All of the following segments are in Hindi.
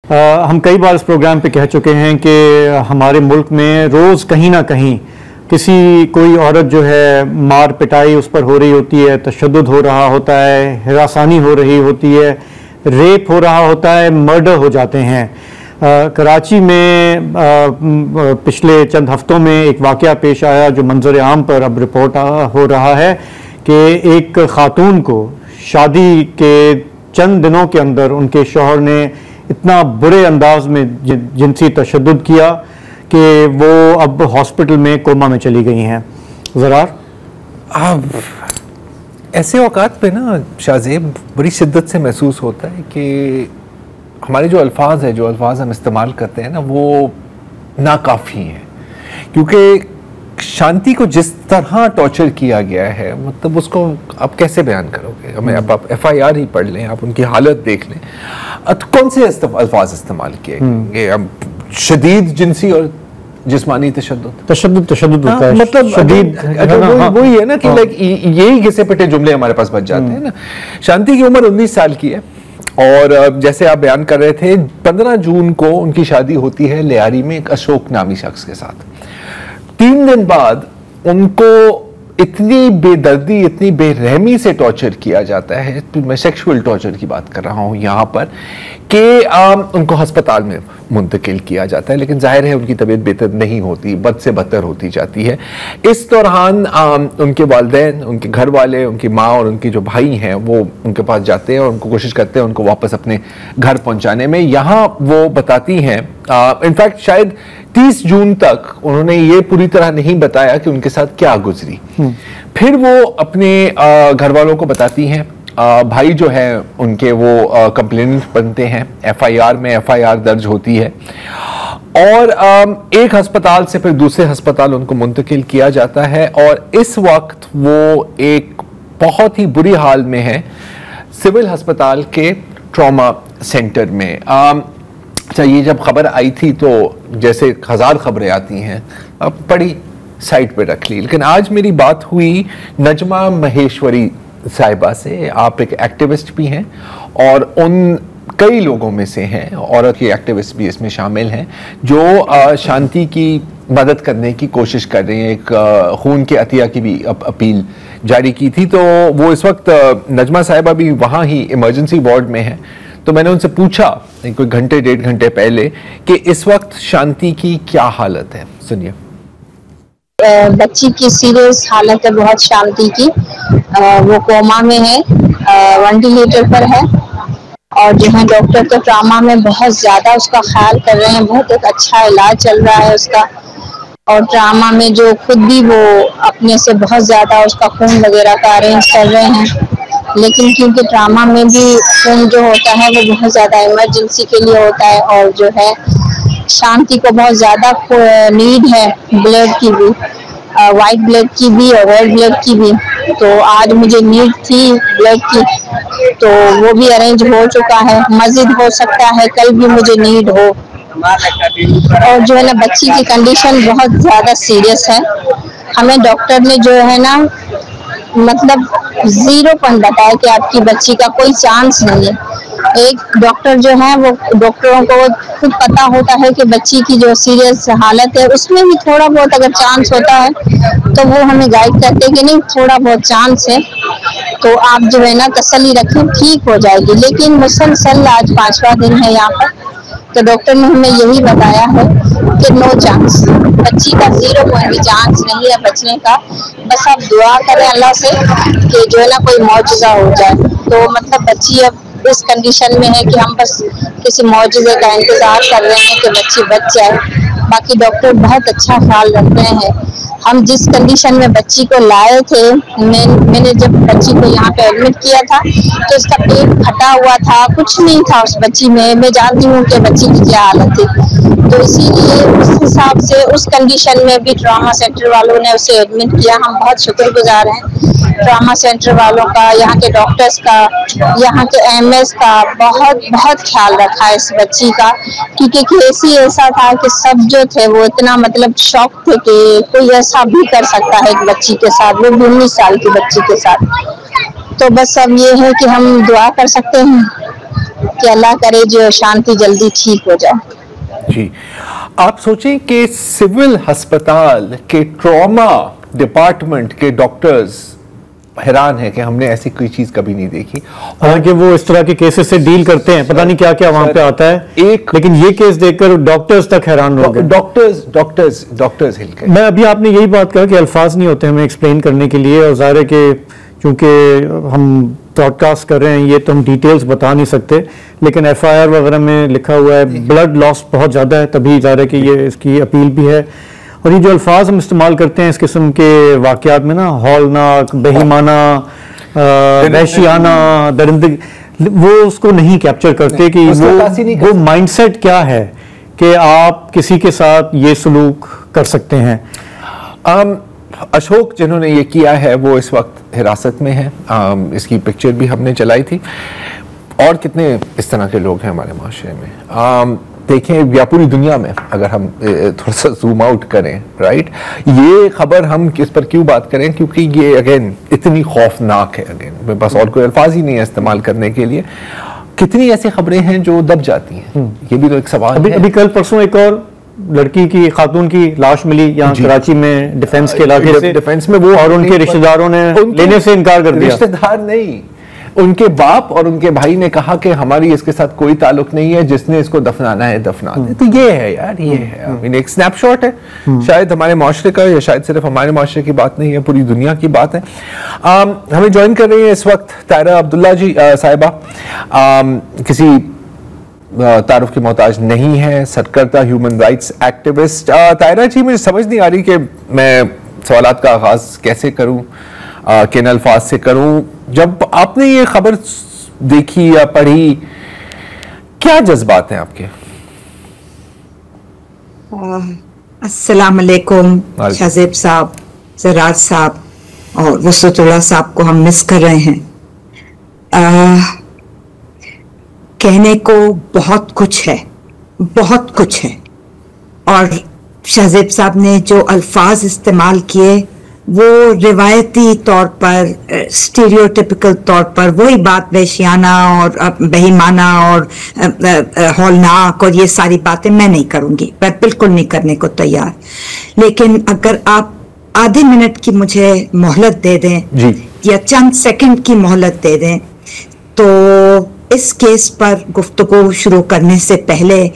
हम कई बार इस प्रोग्राम पे कह चुके हैं कि हमारे मुल्क में रोज़ कहीं ना कहीं कोई औरत जो है मार पिटाई उस पर हो रही होती है, तशद्दुद हो रहा होता है, हिरासानी हो रही होती है, रेप हो रहा होता है, मर्डर हो जाते हैं। कराची में पिछले चंद हफ्तों में एक वाक़या पेश आया जो मंजर आम पर अब रिपोर्ट हो रहा है कि एक खातून को शादी के चंद दिनों के अंदर उनके शौहर ने इतना बुरे अंदाज में जिनसी तशद्दुद किया कि वो अब हॉस्पिटल में कोमा में चली गई हैं। ज़रार ऐसे औकात पे ना शाहज़ेब बड़ी शिद्दत से महसूस होता है कि हमारे जो अल्फाज हम इस्तेमाल करते हैं ना वो नाकाफ़ी हैं, क्योंकि शांति को जिस तरह टॉर्चर किया गया है, मतलब उसको आप कैसे बयान करोगे? हमें आप FIR ही पढ़ लें, आप उनकी हालत देख लें, कौन से अल्फाज इस्तेमाल किए गए? अब शदीद जिनसी और जिस्मानी तशद्दुद होता है, मतलब शदीद वही है ना कि लाइक यही घिसे पिटे जुमले हमारे पास बच जाते हैं ना। शांति की उम्र 19 साल की है और जैसे आप बयान कर रहे थे 15 जून को उनकी शादी होती है लियारी में एक अशोक नामी शख्स के साथ। 3 दिन बाद उनको इतनी बेदर्दी, इतनी बेरहमी से टॉर्चर किया जाता है, मैं सेक्सुअल टॉर्चर की बात कर रहा हूं यहां पर, कि उनको अस्पताल में मुंतकिल किया जाता है, लेकिन जाहिर है उनकी तबीयत बेहतर नहीं होती, बद से बदतर होती जाती है। इस दौरान उनके वालिदैन, उनके घर वाले, उनकी माँ और उनके जो भाई हैं वो उनके पास जाते हैं और उनको कोशिश करते हैं उनको वापस अपने घर पहुंचाने में। यहाँ वो बताती हैं, इनफैक्ट शायद 30 जून तक उन्होंने ये पूरी तरह नहीं बताया कि उनके साथ क्या गुजरी। फिर वो अपने घर वालों को बताती हैं, भाई जो है उनके वो कंप्लेनेंट बनते हैं, FIR में FIR दर्ज होती है और एक अस्पताल से फिर दूसरे अस्पताल उनको मुंतकिल किया जाता है और इस वक्त वो एक बहुत ही बुरी हाल में है सिविल अस्पताल के ट्रॉमा सेंटर में। अच्छा, ये जब खबर आई थी तो जैसे 1000 खबरें आती हैं, अब पढ़ी साइड पे रख ली, लेकिन आज मेरी बात हुई नजमा महेश्वरी साहिबा से। आप एक एक्टिविस्ट भी हैं और उन कई लोगों में से हैं, औरत के एक्टिविस्ट भी इसमें शामिल हैं, जो शांति की मदद करने की कोशिश कर रही हैं। एक खून के अतिया की भी अपील जारी की थी, तो वो इस वक्त नजमा साहिबा भी वहाँ ही इमरजेंसी वार्ड में है। तो मैंने उनसे पूछा कोई घंटे 1.5 घंटे पहले कि इस वक्त शांति की क्या हालत है, सुनिए। बच्ची की सीरियस हालत है बहुत शांति की, वो कोमा में है, वेंटिलेटर पर है और जो है डॉक्टर तो ट्रामा में बहुत ज्यादा उसका ख्याल कर रहे हैं, बहुत एक अच्छा इलाज चल रहा है उसका। और ट्रामा में जो खुद भी वो अपने से बहुत ज्यादा उसका खून वगैरह का अरेंज कर रहे हैं, लेकिन क्योंकि ट्रामा में भी खून जो होता है वो बहुत ज्यादा इमरजेंसी के लिए होता है और जो है शांति को बहुत ज्यादा नीड है ब्लड की भी, वाइट ब्लड की भी और रेड ब्लड की भी। तो आज मुझे नीड थी ब्लड की, तो वो भी अरेंज हो चुका है, मजीद हो सकता है कल भी मुझे नीड हो। और जो है ना बच्ची की कंडीशन बहुत ज्यादा सीरियस है। हमें डॉक्टर ने जो है ना मतलब 0 पॉइंट बताया कि आपकी बच्ची का कोई चांस नहीं है। एक डॉक्टर जो है वो डॉक्टरों को खुद पता होता है कि बच्ची की जो सीरियस हालत है उसमें भी थोड़ा बहुत अगर चांस होता है तो वो हमें गाइड करते हैं कि नहीं थोड़ा बहुत चांस है, तो आप जो है ना तसल्ली रखें, ठीक हो जाएगी। लेकिन मुसलसल आज 5वां दिन है यहाँ पर, तो डॉक्टर ने हमें यही बताया है कि नो चांस, बच्ची का 0 पॉइंट भी चांस नहीं है बचने का। बस आप दुआ करें अल्लाह से कि जो है ना कोई मौजज़ा हो जाए। तो मतलब बच्ची अब इस कंडीशन में है कि हम बस किसी मौजज़े का इंतजार कर रहे हैं कि बच्ची बच जाए। बाकी डॉक्टर बहुत अच्छा ख्याल रख रहे हैं। हम जिस कंडीशन में बच्ची को लाए थे, मैंने जब बच्ची को यहाँ पे एडमिट किया था तो उसका पेट फटा हुआ था, कुछ नहीं था उस बच्ची में। मैं जानती हूँ कि बच्ची की क्या हालत थी, तो इसीलिए उस हिसाब से उस कंडीशन में भी ट्रॉमा सेंटर वालों ने उसे एडमिट किया। हम बहुत शुक्रगुजार हैं ट्रॉमा सेंटर वालों का, यहाँ के डॉक्टर्स का, यहाँ के MS का बहुत बहुत ख्याल रखा है इस बच्ची का, क्योंकि केस ही ऐसा था कि सब जो थे वो इतना मतलब शॉक थे कि कोई ऐसा भी कर सकता है एक बच्ची के साथ, वो भी 19 साल की बच्ची के साथ। तो बस अब ये है कि हम दुआ कर सकते हैं कि अल्लाह करे जो शांति जल्दी ठीक हो जाए। जी, आप सोचें कि सिविल अस्पताल के ट्रॉमा डिपार्टमेंट के डॉक्टर्स हैरान है कि हमने ऐसी कोई चीज कभी नहीं देखी। हालांकि वो इस तरह के केसेस से डील करते हैं, पता नहीं क्या क्या वहां पे आता है लेकिन ये केस देखकर डॉक्टर्स तक हैरान हो गए। डॉक्टर्स हिल गए। मैं अभी आपने यही बात कहा कि अल्फाज नहीं होते हमें एक्सप्लेन करने के लिए, और ज़ाहिर है कि चूंकि हम ब्रॉडकास्ट कर रहे हैं ये तो हम डिटेल्स बता नहीं सकते, लेकिन FIR वगैरह में लिखा हुआ है ब्लड लॉस बहुत ज़्यादा है, तभी ज़ाहिर है कि ये इसकी अपील भी है। और ये जो अल्फाज हम इस्तेमाल करते हैं इस किस्म के वाक़यात में ना, हौलनाक, बेईमाना, वहशियाना, दरिंदगी, वो उसको नहीं कैप्चर करते कि वो माइंडसेट क्या है कि आप किसी के साथ ये सलूक कर सकते हैं। अशोक जिन्होंने ये किया है वो इस वक्त हिरासत में है, इसकी पिक्चर भी हमने चलाई थी। और कितने इस तरह के लोग हैं हमारे माशरे में, देखें या पूरी दुनिया में अगर हम थोड़ा सा जूम आउट करें, राइट, ये खबर हम किस पर क्यों बात करें, क्योंकि ये अगेन इतनी खौफनाक है, अगेन मेरे पास और कोई अल्फाज ही नहीं है इस्तेमाल करने के लिए। कितनी ऐसी खबरें हैं जो दब जाती हैं, ये भी तो एक सवाल है। अभी कल परसों एक और लड़की की, खातून की लाश मिली यहाँ कराची में डिफेंस के इलाके से, डिफेंस में वो, और उनके रिश्तेदारों ने लेने से इनकार कर दिया। रिश्तेदार नहीं, उनके बाप और उनके भाई ने कहा कि हमारी इसके साथ कोई ताल्लुक नहीं है, जिसने इसको दफनाना है दफना दे। तो ये है यार, ये है एक स्नैपशॉट है, शायद हमारे माशरे का, या शायद सिर्फ हमारे माशरे की बात नहीं है, पूरी दुनिया की बात है। हमें ज्वाइन कर रही है इस वक्त तायरा अब्दुल्ला जी साहिबा, किसी तारुफ की मोहताज नहीं है, सरकर्दा ह्यूमन राइट्स एक्टिविस्ट। तायरा जी, मुझे समझ नहीं आ रही कि मैं सवालात का आगाज कैसे करूं, किन अल्फाज से करूं। जब आपने ये खबर देखी या पढ़ी, क्या जज्बात हैं आपके? अस्सलाम वालेकुम शाज़ेब साहब, ज़रार साहब और वसतुल्लाह साहब को हम मिस कर रहे हैं। कहने को बहुत कुछ है, बहुत कुछ है, और शाज़ेब साहब ने जो अल्फाज इस्तेमाल किए वो रिवायती तौर पर, स्टीरियोटिपिकल तौर पर वही बात, वहशियाना और बेईमाना और हौलनाक और ये सारी बातें मैं नहीं करूँगी, मैं बिल्कुल नहीं करने को तैयार। लेकिन अगर आप आधे मिनट की मुझे मोहलत दे दें जी, या चंद सेकंड की मोहलत दे दें, तो इस केस पर गुफ्तगू शुरू करने से पहले,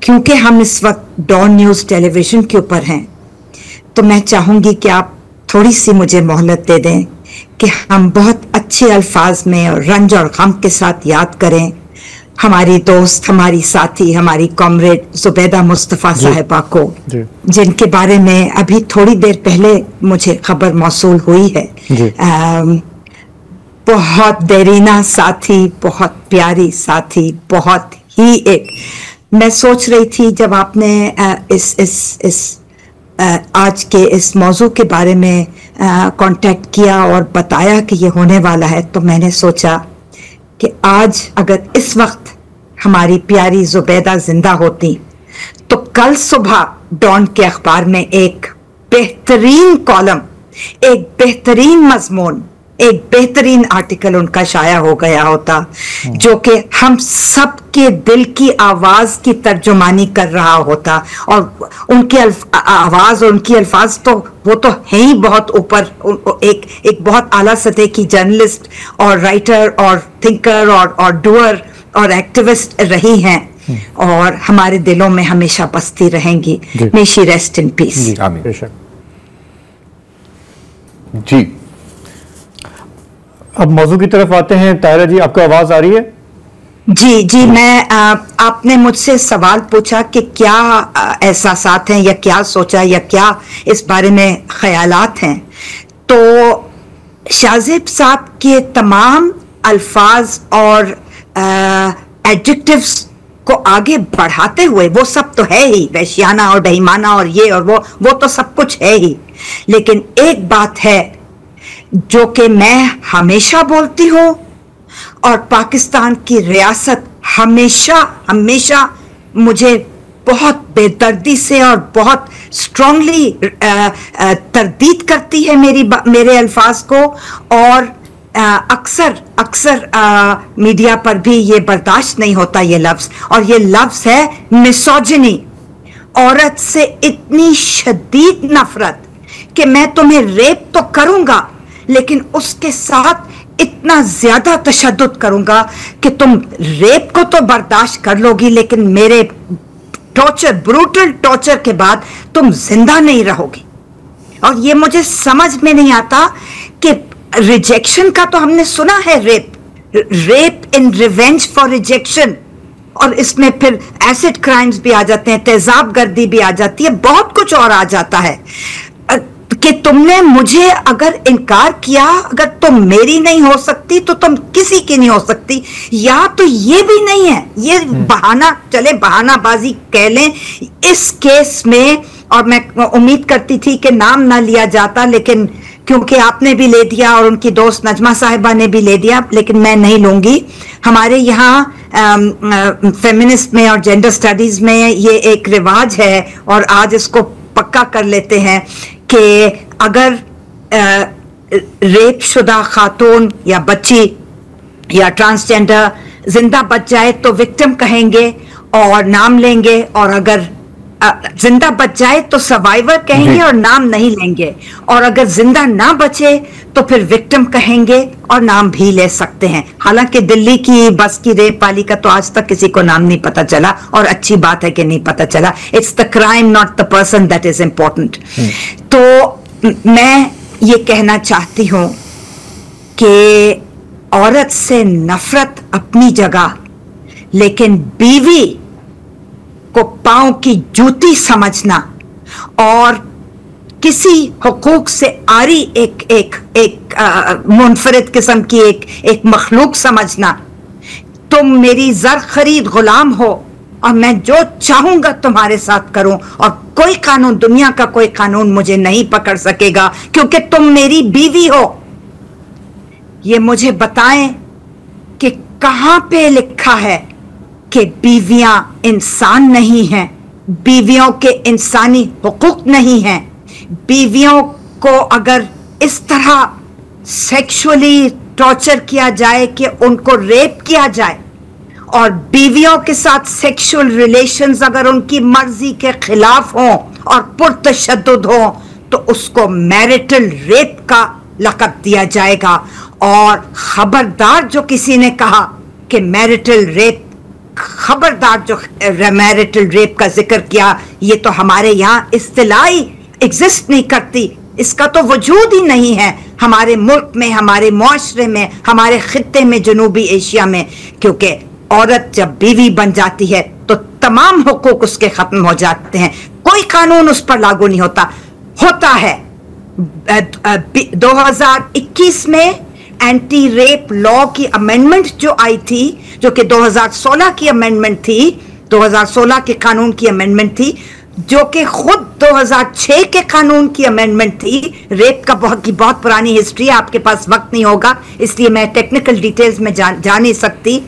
क्योंकि हम इस वक्त डॉन न्यूज़ टेलीविजन के ऊपर हैं, तो मैं चाहूँगी कि आप थोड़ी सी मुझे मोहलत दे दें कि हम बहुत अच्छे अल्फाज में और रंज और गम के साथ याद करें हमारी दोस्त, हमारी साथी, हमारी कॉमरेड जुबैदा मुस्तफ़ा साहिबा को, जिनके बारे में अभी थोड़ी देर पहले मुझे खबर मौसूल हुई है। बहुत देरीना साथी, बहुत प्यारी साथी, बहुत ही एक, मैं सोच रही थी जब आपने इस आज के इस मौजू के बारे में कांटेक्ट किया और बताया कि ये होने वाला है, तो मैंने सोचा कि आज अगर इस वक्त हमारी प्यारी जुबैदा जिंदा होती तो कल सुबह डॉन के अखबार में एक बेहतरीन कॉलम, एक बेहतरीन मजमून, एक बेहतरीन आर्टिकल उनका शाया हो गया होता, जो कि हम सब के दिल की आवाज की तर्जुमानी कर रहा होता। और उनकी आवाज और उनकी अल्फाज तो वो तो है ही बहुत ऊपर, एक बहुत आला सतह की जर्नलिस्ट और राइटर और थिंकर और डूअर और एक्टिविस्ट रही हैं, और हमारे दिलों में हमेशा बसती रहेंगी। मे शी रेस्ट इन पीस। जी, अब मौजू की तरफ आते हैं। तायरा जी, आपको आवाज आ रही है? जी, मैं आपने मुझसे सवाल पूछा कि क्या एहसासात हैं या क्या सोचा या क्या इस बारे में ख्यालात हैं, तो शाज़ेब साहब के तमाम अल्फाज और एडजेक्टिव्स को आगे बढ़ाते हुए, वो सब तो है ही, वहशियाना और बेईमाना और ये और वो तो सब कुछ है ही, लेकिन एक बात है जो कि मैं हमेशा बोलती हूँ और पाकिस्तान की रियासत हमेशा मुझे बहुत बेदर्दी से और बहुत स्ट्रांगली तरदीद करती है मेरे अल्फाज को, और अक्सर अक्सर मीडिया पर भी ये बर्दाश्त नहीं होता ये लफ्ज, और ये लफ्ज है मिसोजिनी। औरत से इतनी शदीद नफरत कि मैं तुम्हें रेप तो करूंगा लेकिन उसके साथ इतना ज्यादा तशद्दुद करूंगा कि तुम रेप को तो बर्दाश्त कर लोगी लेकिन मेरे टॉर्चर, ब्रूटल टॉर्चर के बाद तुम जिंदा नहीं रहोगी। और ये मुझे समझ में नहीं आता कि रिजेक्शन का तो हमने सुना है, rape in revenge for rejection, और इसमें फिर एसिड क्राइम्स भी आ जाते हैं, तेजाब गर्दी भी आ जाती है, बहुत कुछ और आ जाता है कि तुमने मुझे अगर इनकार किया, अगर तुम मेरी नहीं हो सकती तो तुम किसी की नहीं हो सकती। या तो ये भी नहीं है, ये बहाना, चले बहानाबाजी कह लें इस केस में, और मैं उम्मीद करती थी कि नाम ना लिया जाता, लेकिन क्योंकि आपने भी ले दिया और उनकी दोस्त नजमा साहिबा ने भी ले दिया, लेकिन मैं नहीं लूंगी। हमारे यहाँ फेमिनिस्ट में और जेंडर स्टडीज में ये एक रिवाज है और आज इसको पक्का कर लेते हैं कि अगर रेप शुदा खातून या बच्ची या ट्रांसजेंडर जिंदा बच जाए तो विक्टिम कहेंगे और नाम लेंगे, और अगर जिंदा बच जाए तो सर्वाइवर कहेंगे और नाम नहीं लेंगे, और अगर जिंदा ना बचे तो फिर विक्टिम कहेंगे और नाम भी ले सकते हैं। हालांकि दिल्ली की बस की रेप वाली का तो आज तक किसी को नाम नहीं पता चला, और अच्छी बात है कि नहीं पता चला। It's the crime not the person that is important. तो मैं ये कहना चाहती हूं कि औरत से नफरत अपनी जगह, लेकिन बीवी को पांव की जूती समझना और किसी हुकूक से आरी एक मुनफरिद किस्म की एक मखलूक समझना, तुम मेरी जर खरीद गुलाम हो और मैं जो चाहूंगा तुम्हारे साथ करूं, और कोई कानून, दुनिया का कोई कानून मुझे नहीं पकड़ सकेगा क्योंकि तुम मेरी बीवी हो। ये मुझे बताएं कि कहां पे लिखा है कि बीवियां इंसान नहीं हैं, बीवियों के इंसानी हुकूक नहीं हैं। बीवियों को अगर इस तरह सेक्सुअली टॉर्चर किया जाए कि उनको रेप किया जाए, और बीवियों के साथ सेक्सुअल रिलेशंस अगर उनकी मर्जी के खिलाफ हों और पुरतशद्दुद हों, तो उसको मैरिटल रेप का लक़ब दिया जाएगा। और खबरदार जो किसी ने कहा कि मैरिटल रेप, खबरदार जो मैरिटल रेप का जिक्र किया, ये तो हमारे यहाँ इस्तिलाही एग्जिस्ट नहीं करती, इसका तो वजूद ही नहीं है हमारे मुल्क में, हमारे मुआशरे में, हमारे खित्ते में, जनूबी एशिया में। क्योंकि औरत जब बीवी बन जाती है तो तमाम हुकूक उसके खत्म हो जाते हैं, कोई कानून उस पर लागू नहीं होता है। 2021 में एंटी रेप लॉ की अमेंडमेंट जो आई थी, जो कि 2016 की अमेंडमेंट थी, 2016 के कानून की अमेंडमेंट थी, जो कि खुद 2006 के कानून की अमेंडमेंट थी। रेप का बहुत पुरानी हिस्ट्री है, आपके पास वक्त नहीं होगा इसलिए मैं टेक्निकल डिटेल्स में जा नहीं सकती।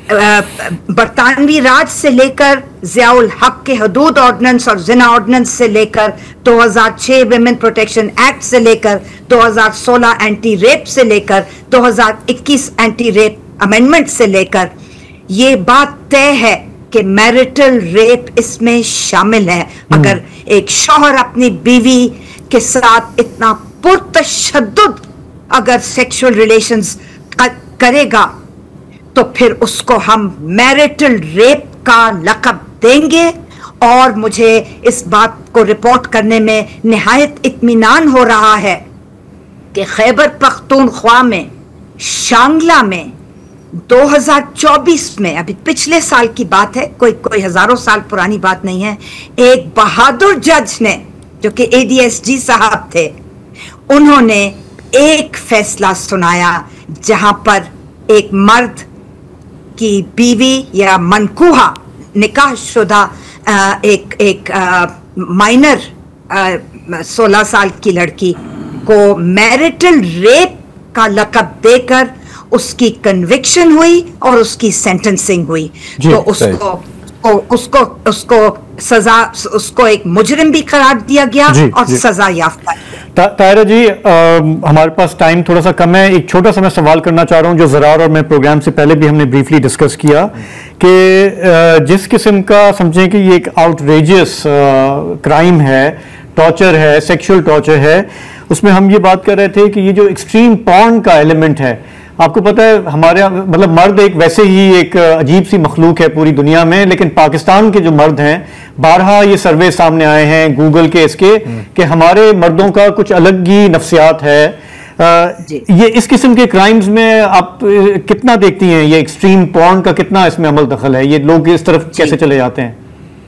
बरतानवी राज से लेकर ज़ियाउल हक के हदूद ऑर्डिनेंस और जिना ऑर्डिनेंस से लेकर 2006 विमेन प्रोटेक्शन एक्ट से लेकर 2016 एंटी रेप से लेकर 2021 एंटी रेप अमेंडमेंट से लेकर ये बात तय है कि मैरिटल रेप इसमें शामिल है। अगर एक शौहर अपनी बीवी के साथ इतना पुरतशद्दुद अगर सेक्सुअल रिलेशंस करेगा तो फिर उसको हम मैरिटल रेप का लक़ब देंगे। और मुझे इस बात को रिपोर्ट करने में निहायत इत्मीनान हो रहा है कि खैबर पख्तूनख्वा में, शांगला में 2024 में, अभी पिछले साल की बात है, कोई हजारों साल पुरानी बात नहीं है, एक बहादुर जज ने, जो कि ADSG साहब थे, उन्होंने एक फैसला सुनाया जहां पर एक मर्द की बीवी या मनकूहा निकाह शुदा एक माइनर 16 साल की लड़की को मैरिटल रेप का लक़ब देकर उसकी कन्विक्शन हुई और उसकी सेंटेंसिंग हुई। तो उसको सजा, उसको एक मुजरिम भी करार दिया गया और सजा याफ्ता। तायरा जी, हमारे पास टाइम थोड़ा सा कम है। एक छोटा सा मैं सवाल करना चाह रहा हूँ जो ज़रार और मैं प्रोग्राम से पहले भी हमने ब्रीफली डिस्कस किया कि जिस किस्म का समझें कि ये एक आउटरेजियस क्राइम है, टॉर्चर है, सेक्सुअल टॉर्चर है, उसमें हम ये बात कर रहे थे कि ये जो एक्सट्रीम पॉर्न का एलिमेंट है, आपको पता है हमारे मतलब मर्द एक वैसे ही एक अजीब सी मखलूक है पूरी दुनिया में, लेकिन पाकिस्तान के जो मर्द हैं, बारहा ये सर्वे सामने आए हैं गूगल के इसके कि हमारे मर्दों का कुछ अलग ही नफ्सियात है। ये इस किस्म के क्राइम्स में आप कितना देखती हैं, ये एक्सट्रीम पॉर्न का कितना इसमें अमल दखल है, ये लोग इस तरफ कैसे चले जाते हैं?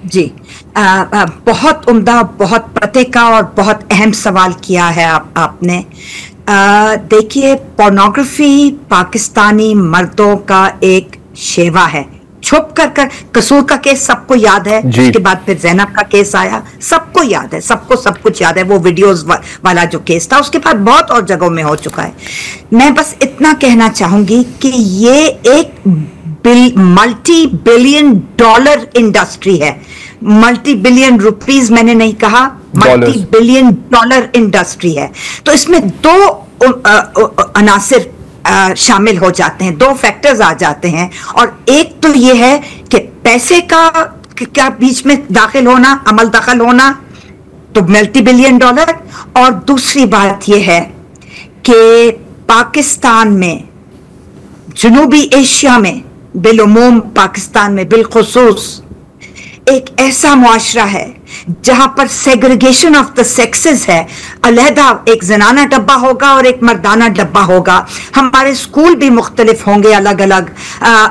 जी, बहुत उम्दा, बहुत पते का और बहुत अहम सवाल किया है आपने। देखिए, पोर्नोग्राफी पाकिस्तानी मर्दों का एक शेवा है। छुप कर कसूर का केस सबको याद है, उसके बाद फिर जैनब का केस आया, सबको याद है, सबको सब कुछ याद है, वो वीडियोस वाला जो केस था, उसके बाद बहुत और जगहों में हो चुका है। मैं बस इतना कहना चाहूंगी कि ये एक मल्टी बिलियन डॉलर इंडस्ट्री है। मल्टी बिलियन रुपीस मैंने नहीं कहा, मल्टी बिलियन डॉलर इंडस्ट्री है। तो इसमें दो अनासिर शामिल हो जाते हैं, दो फैक्टर्स आ जाते हैं, और एक तो ये है कि पैसे का बीच में दाखिल होना, अमल दखल होना, तो मल्टी बिलियन डॉलर, और दूसरी बात यह है कि पाकिस्तान में, जनूबी एशिया में बिलुमूम, पाकिस्तान में बिलखुसूस एक ऐसा मुआशरा है जहां पर सेग्रीगेशन ऑफ द सेक्सेस है। अलहदा एक जनाना डब्बा होगा और एक मर्दाना डब्बा होगा। हमारे स्कूल भी मुख्तलिफ होंगे, अलग अलग।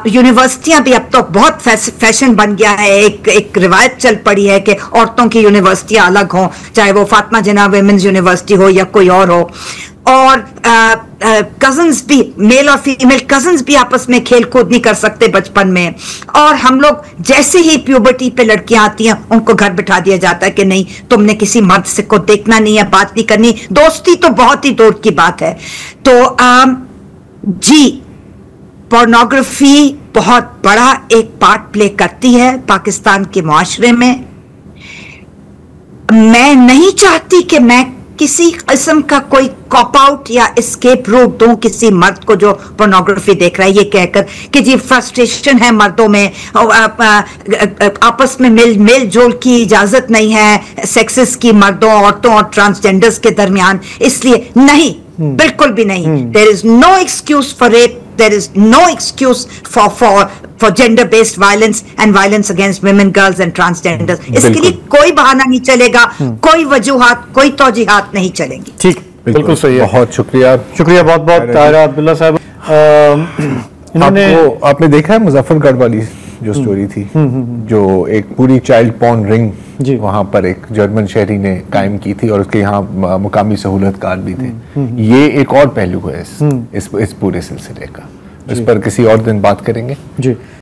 यूनिवर्सिटियां भी अब तो बहुत फैशन बन गया है। एक रिवायत चल पड़ी है कि औरतों की यूनिवर्सिटियां अलग हों, चाहे वो फातिमा जिन्ना वुमेन्स यूनिवर्सिटी हो या कोई और हो। और कजन्स भी, मेल और फीमेल कजन्स भी आपस में खेल कूद नहीं कर सकते बचपन में। और हम लोग जैसे ही प्यूबर्टी पे लड़कियां आती हैं, उनको घर बिठा दिया जाता है कि नहीं, तुमने किसी मर्द से को देखना नहीं है, बात नहीं करनी, दोस्ती तो बहुत ही दूर की बात है। तो जी, पोर्नोग्राफी बहुत बड़ा एक पार्ट प्ले करती है पाकिस्तान के मुआशरे में। मैं नहीं चाहती कि मैं किसी किस्म का कोई कॉप आउट या एस्केप रूट दूं किसी मर्द को जो पोर्नोग्राफी देख रहा है, ये कहकर कि जी फ्रस्ट्रेशन है मर्दों में, आपस में मेल जोल की इजाजत नहीं है सेक्सेस की, मर्दों, औरतों और ट्रांसजेंडर्स के दरमियान, इसलिए नहीं, बिल्कुल भी नहीं। There is no excuse for rape, there is no excuse for gender based violence and violence against women, girls and transgenders. इसके लिए कोई बहाना नहीं चलेगा, कोई वजूहात, कोई तौजीहात नहीं चलेंगी। ठीक, बिल्कुल सही है। बहुत शुक्रिया बहुत बहुत तायरा अब्दुल्ला साहब। इन्होंने आपने देखा है मुजफ्फरगढ़ वाली जो स्टोरी थी, जो एक पूरी चाइल्ड पॉर्न रिंग वहां पर एक जर्मन शहरी ने कायम की थी, और उसके यहाँ मुकामी सहूलतकार भी थे। ये एक और पहलू है इस पूरे सिलसिले का, इस पर किसी और दिन बात करेंगे। जी।